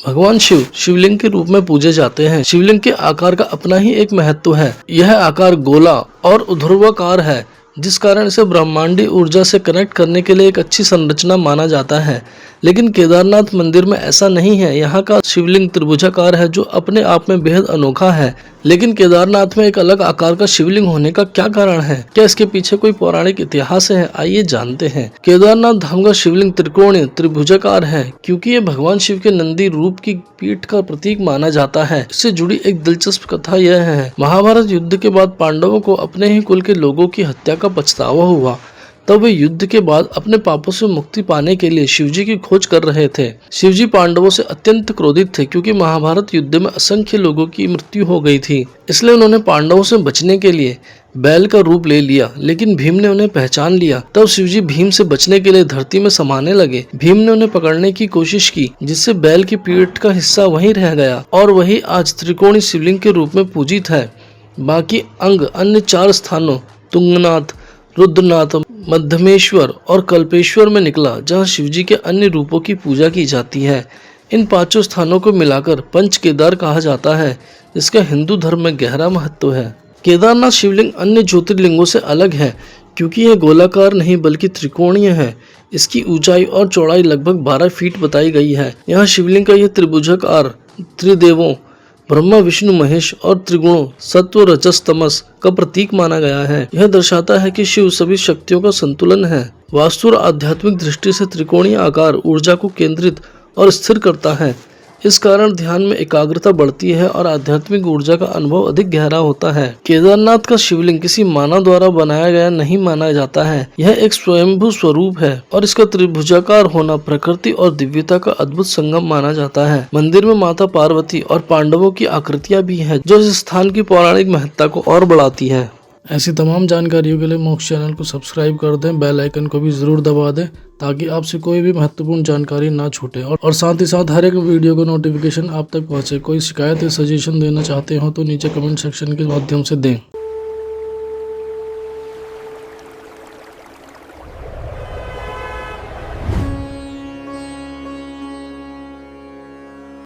भगवान शिव शिवलिंग के रूप में पूजे जाते हैं। शिवलिंग के आकार का अपना ही एक महत्व है। यह आकार गोला और ऊर्ध्वाकार है, जिस कारण इसे ब्रह्मांडी ऊर्जा से कनेक्ट करने के लिए एक अच्छी संरचना माना जाता है। लेकिन केदारनाथ मंदिर में ऐसा नहीं है। यहाँ का शिवलिंग त्रिभुजाकार है, जो अपने आप में बेहद अनोखा है। लेकिन केदारनाथ में एक अलग आकार का शिवलिंग होने का क्या कारण है? क्या इसके पीछे कोई पौराणिक इतिहास है? आइए जानते हैं। केदारनाथ धाम का शिवलिंग त्रिकोणीय त्रिभुजाकार है, क्योंकि ये भगवान शिव के नंदी रूप की पीठ का प्रतीक माना जाता है। इससे जुड़ी एक दिलचस्प कथा यह है, महाभारत युद्ध के बाद पांडवों को अपने ही कुल के लोगों की हत्या का पछतावा हुआ। तब वे युद्ध के बाद अपने पापों से मुक्ति पाने के लिए शिवजी की खोज कर रहे थे। शिवजी पांडवों से अत्यंत क्रोधित थे, क्योंकि महाभारत युद्ध में असंख्य लोगों की मृत्यु हो गई थी। इसलिए उन्होंने पांडवों से बचने के लिए बैल का रूप ले लिया। लेकिन भीम ने उन्हें पहचान लिया। तब शिवजी भीम से बचने के लिए धरती में समाने लगे। भीम ने उन्हें पकड़ने की कोशिश की, जिससे बैल की पीठ का हिस्सा वहीं रह गया और वही आज त्रिकोणीय शिवलिंग के रूप में पूजित है। बाकी अंग अन्य 4 स्थानों तुंगनाथ, रुद्रनाथ, मध्यमेश्वर और कल्पेश्वर में निकला, जहां शिवजी के अन्य रूपों की पूजा की जाती है। इन 5 स्थानों को मिलाकर पंच केदार कहा जाता है, जिसका हिंदू धर्म में गहरा महत्व है। केदारनाथ शिवलिंग अन्य ज्योतिर्लिंगों से अलग है, क्योंकि यह गोलाकार नहीं बल्कि त्रिकोणीय है। इसकी ऊंचाई और चौड़ाई लगभग 12 फीट बताई गई है। यहाँ शिवलिंग का यह त्रिभुजाकार त्रिदेवों ब्रह्मा विष्णु महेश और त्रिगुणों सत्व रजस तमस का प्रतीक माना गया है। यह दर्शाता है कि शिव सभी शक्तियों का संतुलन है। वास्तु और आध्यात्मिक दृष्टि से त्रिकोणीय आकार ऊर्जा को केंद्रित और स्थिर करता है। इस कारण ध्यान में एकाग्रता बढ़ती है और आध्यात्मिक ऊर्जा का अनुभव अधिक गहरा होता है। केदारनाथ का शिवलिंग किसी मानव द्वारा बनाया गया नहीं माना जाता है। यह एक स्वयंभू स्वरूप है और इसका त्रिभुजाकार होना प्रकृति और दिव्यता का अद्भुत संगम माना जाता है। मंदिर में माता पार्वती और पांडवों की आकृतियां भी है, जो इस स्थान की पौराणिक महत्ता को और बढ़ाती है। ऐसी तमाम जानकारियों के लिए मोक्ष चैनल को सब्सक्राइब कर दें, बेल आइकन को भी जरूर दबा दें, ताकि आपसे कोई भी महत्वपूर्ण जानकारी ना छूटे और साथ ही साथ हर एक वीडियो को नोटिफिकेशन आप तक पहुंचे। कोई शिकायत या सजेशन देना चाहते हो तो नीचे कमेंट सेक्शन के माध्यम से दें।